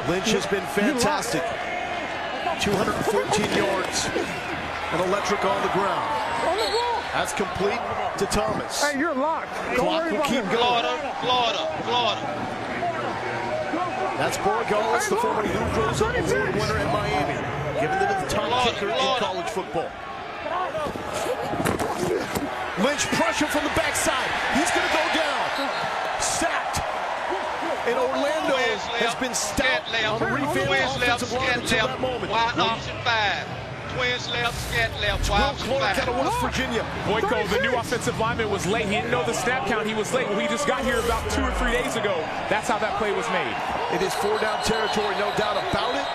Lynch has been fantastic. 214 yards and electric on the ground. That's complete to Thomas. Hey, you're locked. Clock will keep going. Florida. That's Borregales, the former Lou Groza Award winner in Miami, giving it to the top kicker in college football. Lynch pressure from the backside. He's going to go down. Sacked. And Orlando has been stout on the revamped offensive line until that moment. Wide option 5. Twins left, scat left, wide option 5. Clark out of West Virginia. Boyko, the new offensive lineman, was late. He didn't know the snap count. He was late. Well, he just got here about 2 or 3 days ago. That's how that play was made. It is 4-down territory, no doubt about it.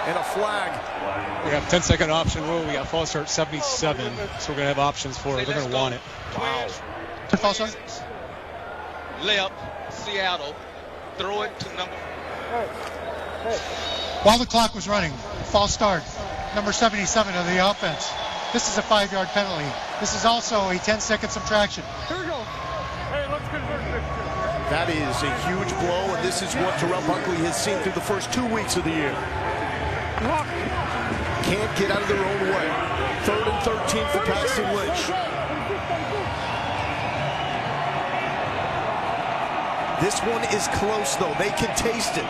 And a flag. We have 10-second option rule. We got false start 77, so we're going to have options for it. They're going to want it. Wow. False start? Left, Seattle. Throw it to number. While the clock was running, false start, number 77 of the offense. This is a 5-yard penalty. This is also a 10-second subtraction. Here we go. Hey, let's convert this. That is a huge blow, and this is what Terrell Buckley has seen through the first 2 weeks of the year. Can't get out of their own way. 3rd and 13 for Paxton Lynch. This one is close, though. They can taste it.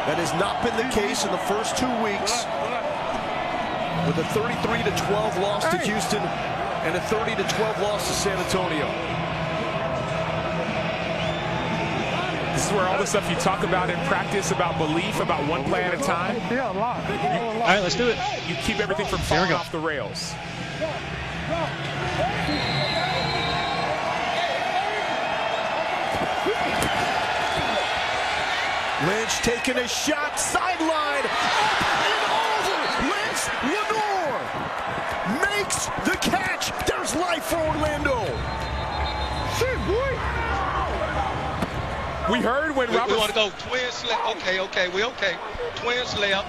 That has not been the case in the first 2 weeks. With a 33-12 loss to Houston and a 30-12 loss to San Antonio. This is where all the stuff you talk about in practice, about belief, about one play at a time. Yeah, a lot. All right, let's do it. You keep everything from falling off the rails. Lynch taking a shot, sideline, up and over. Lynch, Lenore makes the catch. There's life for Orlando. Shit, boy. We heard when Robert... We want to go twins left. Okay, we okay. Twins left.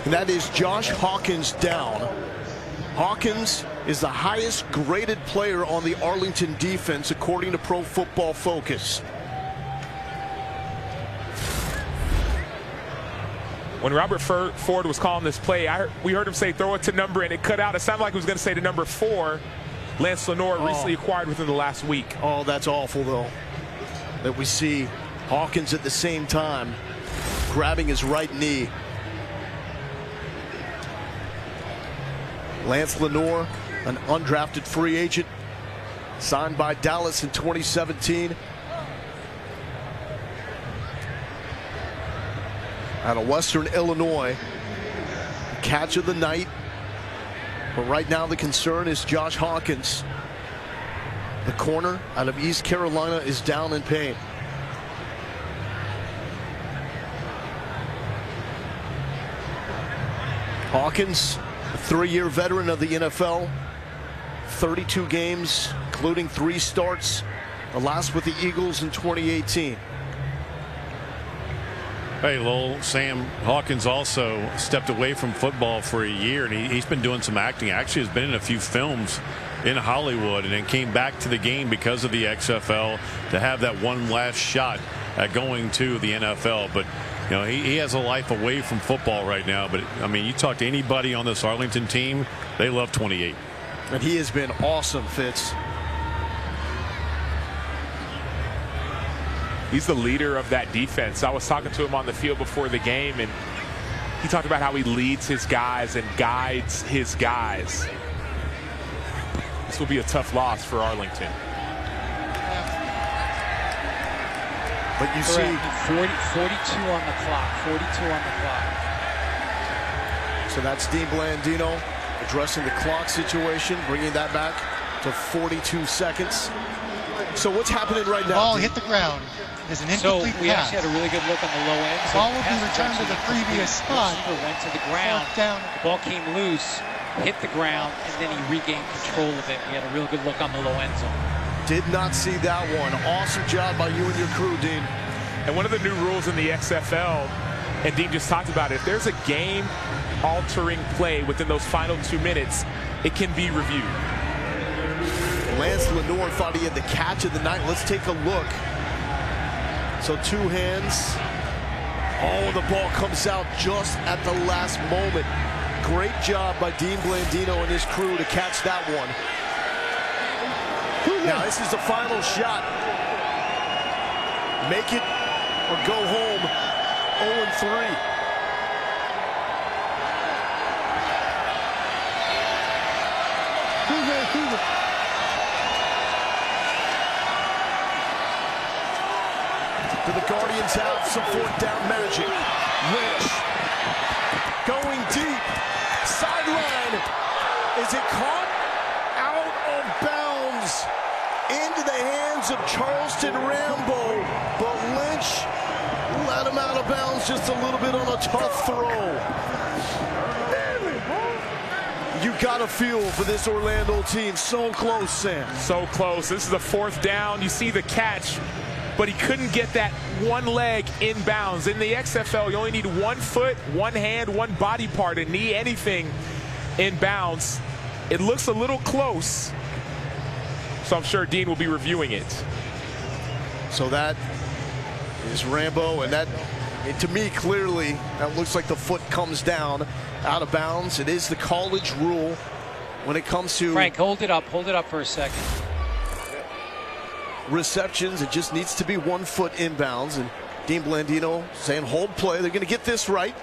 And that is Josh Hawkins down. Hawkins is the highest graded player on the Arlington defense, according to Pro Football Focus. When Robert Ford was calling this play, we heard him say throw it to number, and it cut out. It sounded like he was going to say to number 4. Lance Lenore recently acquired within the last week. Oh, that's awful, though, that we see Hawkins at the same time grabbing his right knee. Lance Lenore, an undrafted free agent, signed by Dallas in 2017. Out of Western Illinois, catch of the night. But right now the concern is Josh Hawkins. The corner out of East Carolina is down in pain. Hawkins, a 3-year veteran of the NFL, 32 games, including 3 starts, the last with the Eagles in 2018. Hey, Lowell, Sam Hawkins also stepped away from football for a year, and he's been doing some acting. Actually has been in a few films in Hollywood, and then came back to the game because of the XFL to have that one last shot at going to the NFL. But you know, he has a life away from football right now. But I mean, you talk to anybody on this Arlington team, they love 28. And he has been awesome, Fitz. He's the leader of that defense. I was talking to him on the field before the game, and he talked about how he leads his guys and guides his guys. This will be a tough loss for Arlington. But you see 42 on the clock. 42 on the clock. So that's Dean Blandino addressing the clock situation, bringing that back to 42 seconds. So what's happening right now? Ball hit the ground. There's an incomplete So we pass. actually had a really good look on the low end. Ball will be returned to the previous spot. Receiver went to the ground. Down. The ball came loose, hit the ground, and then he regained control of it. We had a real good look on the low end zone. Did not see that one. Awesome job by you and your crew, Dean. And one of the new rules in the XFL, and Dean just talked about it, if there's a game-altering play within those final 2 minutes, it can be reviewed. Lance Lenore thought he had the catch of the night. Let's take a look So two hands. Oh, the ball comes out just at the last moment. Great job by Dean Blandino and his crew to catch that one. Now this is the final shot. Make it or go home 0-3. Do the Guardians have some fourth down magic? Lynch going deep. Sideline. Is it caught? Out of bounds. Into the hands of Charleston Rambo. But Lynch let him out of bounds just a little bit on a tough throw. You got a feel for this Orlando team. So close, Sam. So close. This is a fourth down. You see the catch, but he couldn't get that one leg in bounds. In the XFL, you only need 1 foot, 1 hand, 1 body part, and knee, anything in bounds. It looks a little close, so I'm sure Dean will be reviewing it. So that is Rambo, and that, to me, clearly, that looks like the foot comes down out of bounds. It is the college rule when it comes to Frank, hold it up for a second. receptions. It just needs to be 1 foot inbounds, and Dean Blandino saying hold play. They're going to get this right.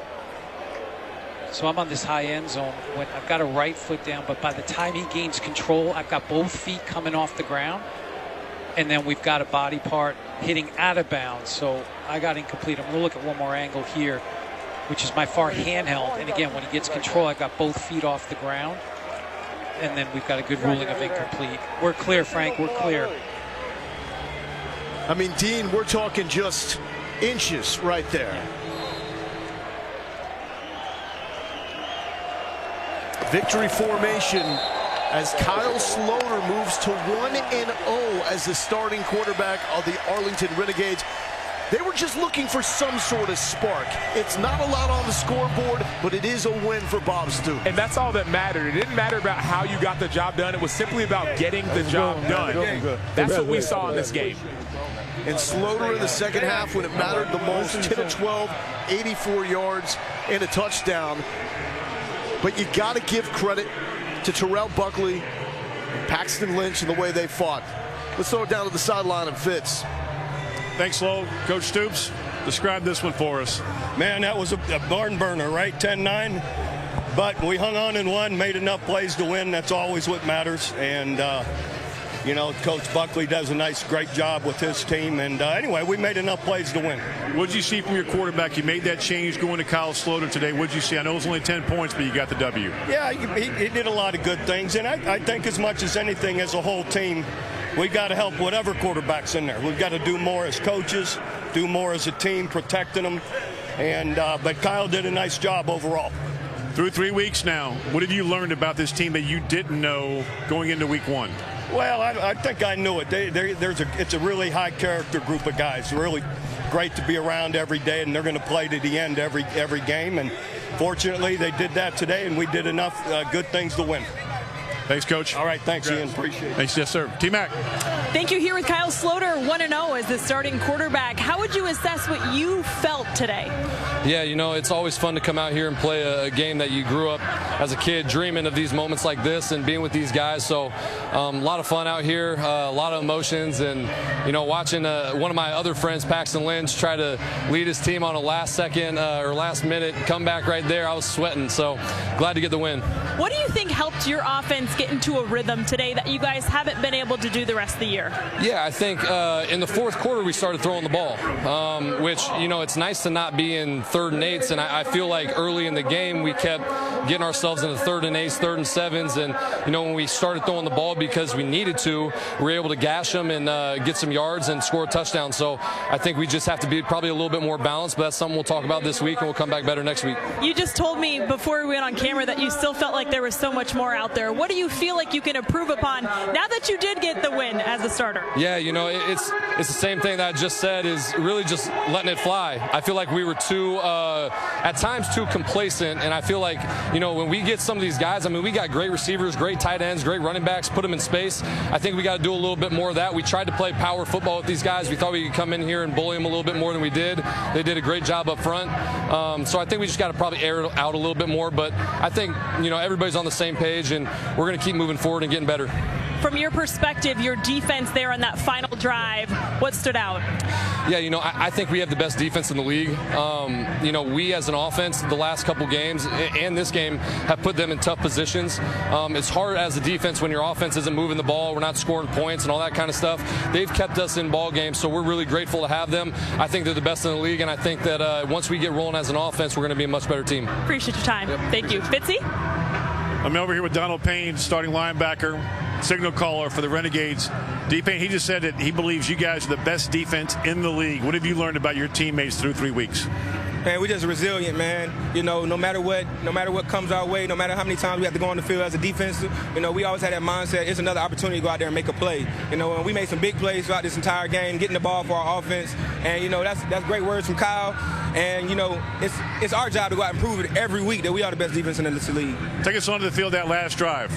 So I'm on this high end zone when I've got a right foot down, but by the time he gains control, I've got both feet coming off the ground, and then we've got a body part hitting out of bounds. So I got incomplete. I'm going to look at one more angle here, which is my far handheld. And again, when he gets control, I've got both feet off the ground, and then we've got a good ruling of incomplete. We're clear, Frank. We're clear. I mean, Dean, we're talking just inches right there. Victory formation as Kyle Sloter moves to 1-0 as the starting quarterback of the Arlington Renegades. They were just looking for some sort of spark. It's not a lot on the scoreboard, but it is a win for Bob Stoops. And that's all that mattered. It didn't matter about how you got the job done. It was simply about getting the job done. That's what we saw in this game. And Sloter in the second half when it mattered the most, 10-12, 84 yards and a touchdown. But you got to give credit to Terrell Buckley and Paxton Lynch and the way they fought. Let's throw it down to the sideline of Fitz. Thanks, Lo. Coach Stoops, describe this one for us. Man, that was a barn burner, right? 10-9. But we hung on and won, made enough plays to win. That's always what matters. And, you know, Coach Buckley does a great job with his team. And anyway, we made enough plays to win. What did you see from your quarterback? You made that change going to Kyle Sloter today. What did you see? I know it was only 10 points, but you got the W. Yeah, he did a lot of good things. And I think as much as anything, as a whole team, we got to help whatever quarterback's in there. We've got to do more as coaches, do more as a team, protecting them. And but Kyle did a nice job overall. Through 3 weeks now, what have you learned about this team that you didn't know going into week 1? Well, I think I knew it. It's a really high-character group of guys. Really great to be around every day, and they're going to play to the end every game. And fortunately, they did that today, and we did enough good things to win. Thanks, Coach. All right, thanks, Ian. Appreciate it. Thanks, yes, sir. T-Mac. Thank you. Here with Kyle Sloter, 1-0 as the starting quarterback. How would you assess what you felt today? Yeah, you know, it's always fun to come out here and play a game that you grew up as a kid dreaming of these moments like this and being with these guys. So a lot of fun out here, a lot of emotions, and, you know, watching one of my other friends, Paxton Lynch, try to lead his team on a last-second or last-minute comeback right there. I was sweating, so glad to get the win. What do you think helped your offense get into a rhythm today that you guys haven't been able to do the rest of the year? Yeah, I think in the fourth quarter we started throwing the ball, which, you know, it's nice to not be in 3rd and 8s, and I feel like early in the game we kept getting ourselves into 3rd and 8s, 3rd and 7s, and, you know, when we started throwing the ball because we needed to, we were able to gash them and get some yards and score a touchdown. So I think we just have to be probably a little bit more balanced, but that's something we'll talk about this week, and we'll come back better next week. You just told me before we went on camera that you still felt like there was so much more out there. What do you feel like you can improve upon now that you did get the win as a starter? Yeah, you know, it's the same thing that I just said, is really just letting it fly. I feel like we were at times too complacent, and I feel like, you know, when we we get some of these guys, I mean, we got great receivers, great tight ends, great running backs, put them in space. I think we got to do a little bit more of that. We tried to play power football with these guys. We thought we could come in here and bully them a little bit more than we did. They did a great job up front. So I think we just got to probably air it out a little bit more. But I think, everybody's on the same page, and we're going to keep moving forward and getting better. From your perspective, your defense there on that final drive, what stood out? Yeah, I think we have the best defense in the league. We as an offense, the last couple games and this game have put them in tough positions. It's hard as a defense when your offense isn't moving the ball, we're not scoring points and all that kind of stuff. They've kept us in ball games, so we're really grateful to have them. I think they're the best in the league, and I think that once we get rolling as an offense, we're going to be a much better team. Appreciate your time. Yep. Thank you. Fitzy? I'm over here with Donald Payne, starting linebacker, signal caller for the Renegades. D-Payne, he just said that he believes you guys are the best defense in the league. What have you learned about your teammates through 3 weeks? Man, we're just resilient, man. No matter what comes our way, no matter how many times we have to go on the field as a defense, we always had that mindset. It's another opportunity to go out there and make a play. And we made some big plays throughout this entire game, getting the ball for our offense. And that's great words from Kyle. And it's our job to go out and prove it every week that we are the best defense in the league. Take us onto the field that last drive.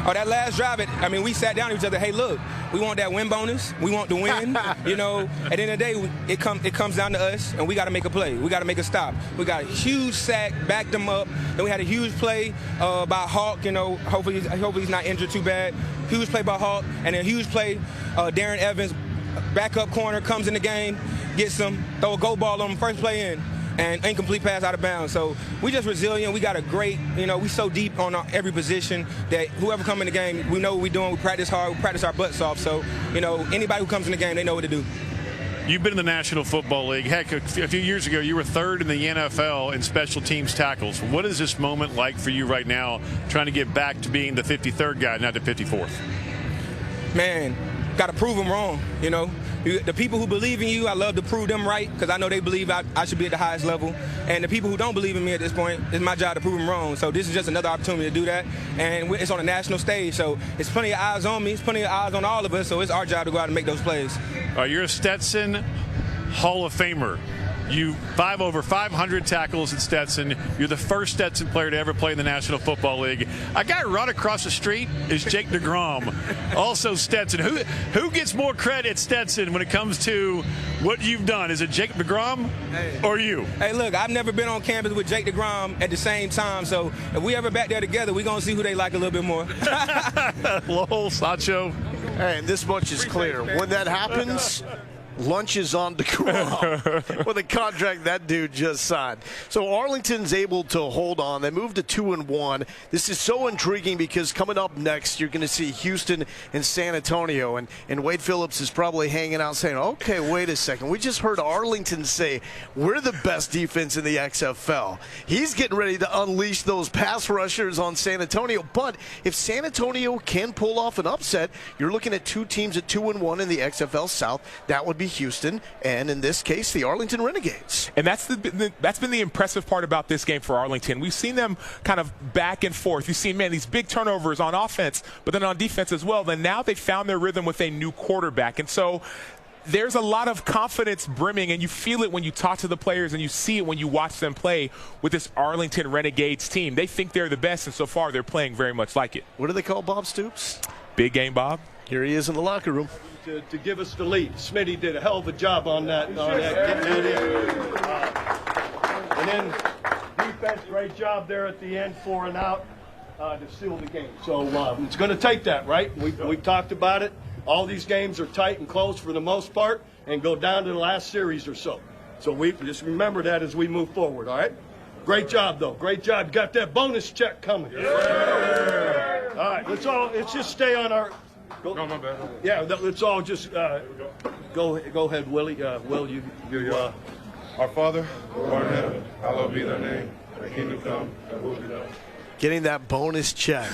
Oh, that last drive, we sat down to each other. Hey, look, we want that win bonus. We want the win. At the end of the day, it comes down to us, and we got to make a play. We got to make a stop. We got a huge sack, backed them up. Then we had a huge play by Hawk. Hopefully he's not injured too bad. Huge play by Hawk, and a huge play. Darren Evans, backup corner, comes in the game, gets him, throw a go ball on him, first play in. And incomplete pass out of bounds. So we just resilient. We got a great, we so deep on every position that whoever come in the game, we know what we're doing. We practice hard. We practice our butts off. So, anybody who comes in the game, they know what to do. You've been in the National Football League. Heck, a few years ago, you were third in the NFL in special teams tackles. What is this moment like for you right now, trying to get back to being the 53rd guy, not the 54th? Man, got to prove them wrong, The people who believe in you, I love to prove them right because I know they believe I should be at the highest level. And the people who don't believe in me at this point, it's my job to prove them wrong. So this is just another opportunity to do that. And it's on a national stage, so it's plenty of eyes on me. It's plenty of eyes on all of us, so it's our job to go out and make those plays. You're a Stetson Hall of Famer. You over 500 tackles at Stetson. You're the first Stetson player to ever play in the National Football League. A guy right across the street is Jake DeGrom, also Stetson. Who gets more credit at Stetson when it comes to what you've done? Is it Jake DeGrom or you? Hey, look, I've never been on campus with Jake DeGrom at the same time, so if we ever back there together, we're going to see who they like a little bit more. Lowell, Sancho. Hey, and this much is clear. When that happens, lunch is on DeGrom with a contract that dude just signed. So Arlington's able to hold on. They moved to 2-1. This is so intriguing because coming up next, you're going to see Houston and San Antonio. And Wade Phillips is probably hanging out saying, okay, wait a second. We just heard Arlington say we're the best defense in the XFL. He's getting ready to unleash those pass rushers on San Antonio. But if San Antonio can pull off an upset, you're looking at two teams at 2-1 in the XFL South. That would be Houston, and in this case, the Arlington Renegades. And that's been the impressive part about this game for Arlington. We've seen them kind of back and forth. You've seen, these big turnovers on offense, but then on defense as well. Then now they found their rhythm with a new quarterback. And so there's a lot of confidence brimming, and you feel it when you talk to the players, and you see it when you watch them play with this Arlington Renegades team. They think they're the best, and so far they're playing very much like it. What do they call Bob Stoops? Big game Bob. Here he is in the locker room. To give us the lead. Smitty did a hell of a job on that getting that in. And then defense, great job there at the end, 4 and out to seal the game. So it's going to take that, right? We've talked about it. All these games are tight and close for the most part and go down to the last series or so. So we just remember that as we move forward, all right? Great job, though. Great job. You got that bonus check coming. Yeah. All right, let's just stay on our... No, my bad. Yeah, let's all just go ahead, Willie. Will, you Our Father, who art in heaven, hallowed be thy name. Thy kingdom come, thy will be done. Getting that bonus check.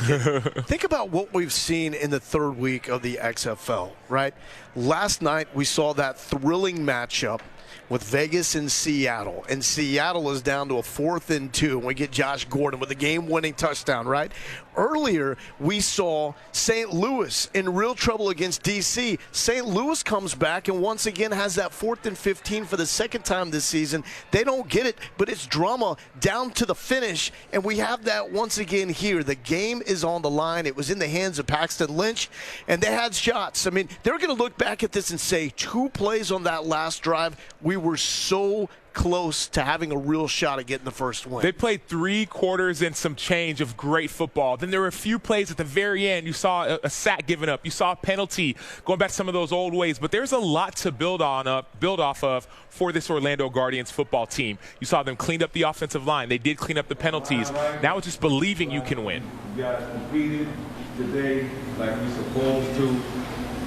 Think about what we've seen in the third week of the XFL, right? Last night we saw that thrilling matchup with Vegas and Seattle. And Seattle is down to a 4th and 2. And we get Josh Gordon with a game-winning touchdown, right? earlier we saw St. Louis in real trouble against D.C. St. Louis comes back and once again has that 4th and 15 for the second time this season. They don't get it, but it's drama down to the finish, and we have that once again here. The game is on the line. It was in the hands of Paxton Lynch, and they had shots. I mean, they're going to look back at this and say 2 plays on that last drive, we were so close to having a real shot at getting the first win. They played 3 quarters and some change of great football. Then there were a few plays at the very end. You saw a sack given up. You saw a penalty, going back to some of those old ways. But there's a lot to build off of for this Orlando Guardians football team. You saw them clean up the offensive line. They did clean up the penalties. Now it's just believing you can win. We got competed today like we supposed to.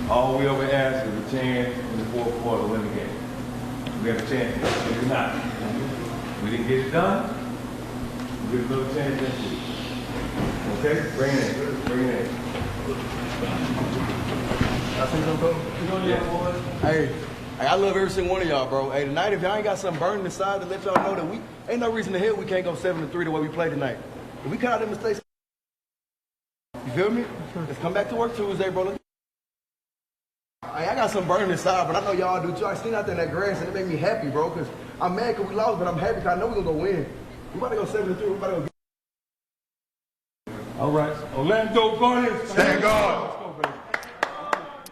All we ever asked is a chance in the 4th quarter to win the game. We have a chance. We did not. We didn't get it done. We get another chance next week. Okay? Bring it in. Bring it in. I see some coach. You know your boys? Hey, I love every single one of y'all, bro. Hey, tonight, if y'all ain't got something burning inside to let y'all know that we ain't no reason to hell we can't go 7-3 the way we played tonight. If we cut out them mistakes, you feel me? Let's come back to work Tuesday, bro. I got some burning inside, but I know y'all do too. I seen out there in that grass, and it made me happy, bro, because I'm mad because we lost, but I'm happy because I know we're going to go win. We about to go 7-3. We about to go. All right. Orlando Guardians, stand guard.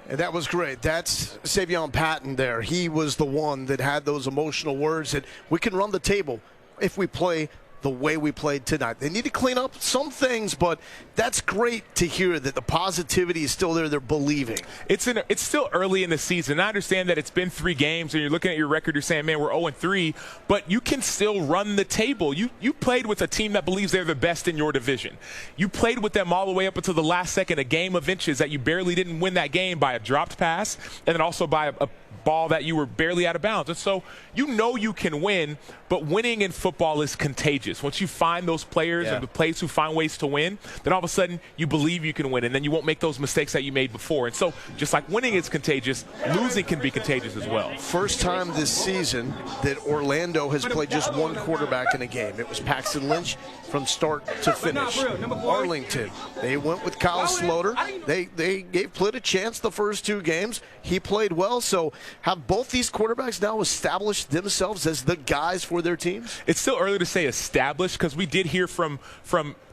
And that was great. That's Savion Patton there. He was the one that had those emotional words that we can run the table if we play the way we played tonight. They need to clean up some things, but that's great to hear that the positivity is still there. They're believing. It's still early in the season. I understand that it's been 3 games, and you're looking at your record, you're saying, man, we're 0-3, but you can still run the table. You played with a team that believes they're the best in your division. You played with them all the way up until the last second, a game of inches that you barely didn't win that game by a dropped pass, and then also by a ball that you were barely out of bounds. And so you know you can win, but winning in football is contagious. Once you find those players or the players who find ways to win, then all of a sudden you believe you can win, and then you won't make those mistakes that you made before. And so just like winning is contagious, losing can be contagious as well. First time this season that Orlando has played just 1 quarterback in a game. It was Paxton Lynch from start to finish. Arlington, they went with Kyle Sloter. They gave Plitt a chance the first 2 games. He played well. So have both these quarterbacks now established themselves as the guys for their teams? It's still early to say established because we did hear from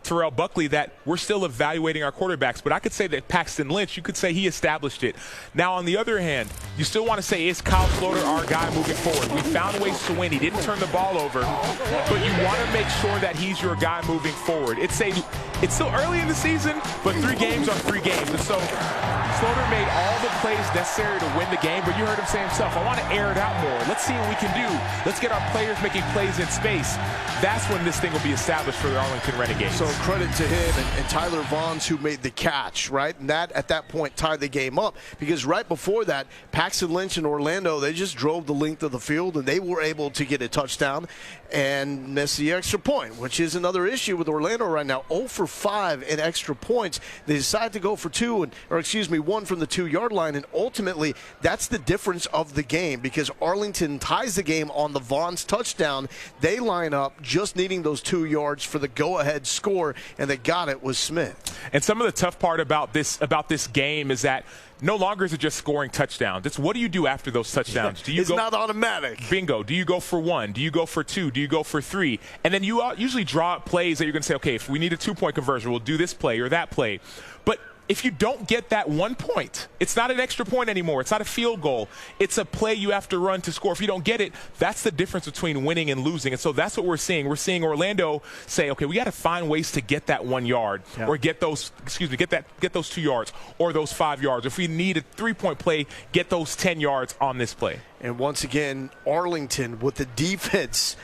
Terrell Buckley that we're still evaluating our quarterbacks, but I could say that Paxton Lynch, you could say he established it. Now, on the other hand, you still want to say, is Kyle Sloter our guy moving forward? We found ways to win. He didn't turn the ball over, but you want to make sure that he's your guy moving forward. It's still early in the season, but 3 games are 3 games, and so Sloter made all the plays necessary to win the game, but you heard him say himself, I want to air it out more. Let's see what we can do. Let's get our players making plays in space. That's when this thing will be established for the Arlington Renegades. So credit to him and Tyler Vaughns, who made the catch, right? And that, at that point, tied the game up. Because right before that, Paxton Lynch and Orlando, they just drove the length of the field, and they were able to get a touchdown and miss the extra point, which is another issue with Orlando right now. 0 for 5 in extra points. They decide to go for 1 from the 2-yard line, and ultimately, that's the difference of the game because Arlington ties the game on the Vaughns touchdown. They line up just needing those 2 yards for the go-ahead score, and they got it with Smith. And some of the tough part about this game is that no longer is it just scoring touchdowns. It's what do you do after those touchdowns? Do you it's not automatic. Bingo. Do you go for 1? Do you go for 2? Do you go for 3? And then you usually draw up plays that you're going to say, okay, if we need a 2-point conversion, we'll do this play or that play. But if you don't get that 1 point, it's not an extra point anymore. It's not a field goal. It's a play you have to run to score. If you don't get it, that's the difference between winning and losing. And so that's what we're seeing. We're seeing Orlando say, okay, we got to find ways to get that 1 yard or get those 2 yards or those 5 yards. If we need a 3-point play, get those 10 yards on this play. And once again, Arlington with the defense,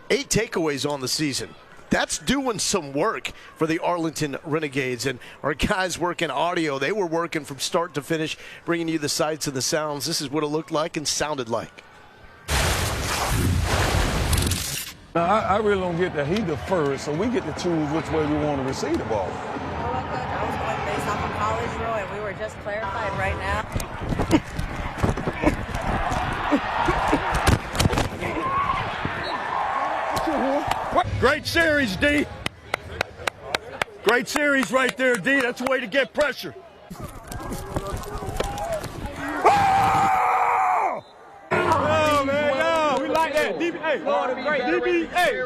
8 takeaways on the season. That's doing some work for the Arlington Renegades. And our guys working audio, they were working from start to finish, bringing you the sights and the sounds. This is what it looked like and sounded like. Now, I really don't get that. He the first, so we get to choose which way we want to receive the ball. I was going based off of college rule, and we were just clarifying right now. Great series, D. Great series right there, D. That's a way to get pressure. Oh, man, no, we like that. DB, hey, great. DB, hey,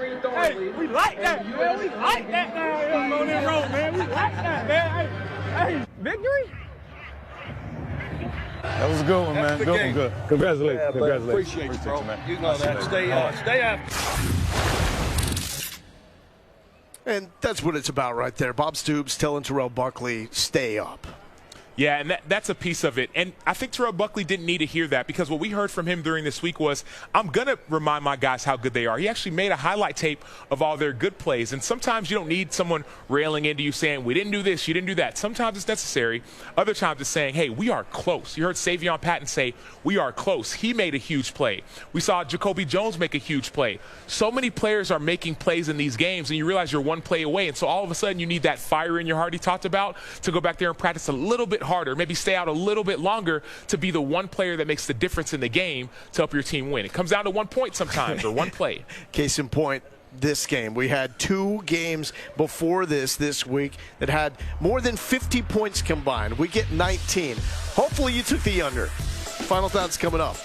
we like that, man. We like that down here on this road, man. We like that, man. Hey, victory? That was a good one, man. Good one, good. Congratulations. Yeah, Congratulations. Appreciate you, bro. You know that. Stay after. And that's what it's about right there. Bob Stoops telling Terrell Buckley, stay up. Yeah, and that's a piece of it. And I think Terrell Buckley didn't need to hear that, because what we heard from him during this week was, I'm going to remind my guys how good they are. He actually made a highlight tape of all their good plays. And sometimes you don't need someone railing into you saying, we didn't do this, you didn't do that. Sometimes it's necessary. Other times it's saying, hey, we are close. You heard Savion Patton say, we are close. He made a huge play. We saw Jacoby Jones make a huge play. So many players are making plays in these games, and you realize you're one play away. And so all of a sudden you need that fire in your heart he talked about to go back there and practice a little bit harder, maybe stay out a little bit longer to be the one player that makes the difference in the game to help your team win. It comes down to 1 point sometimes, or one play. Case in point, this game. We had 2 games before this week that had more than 50 points combined. We get 19. Hopefully you took the under. Final thoughts coming up.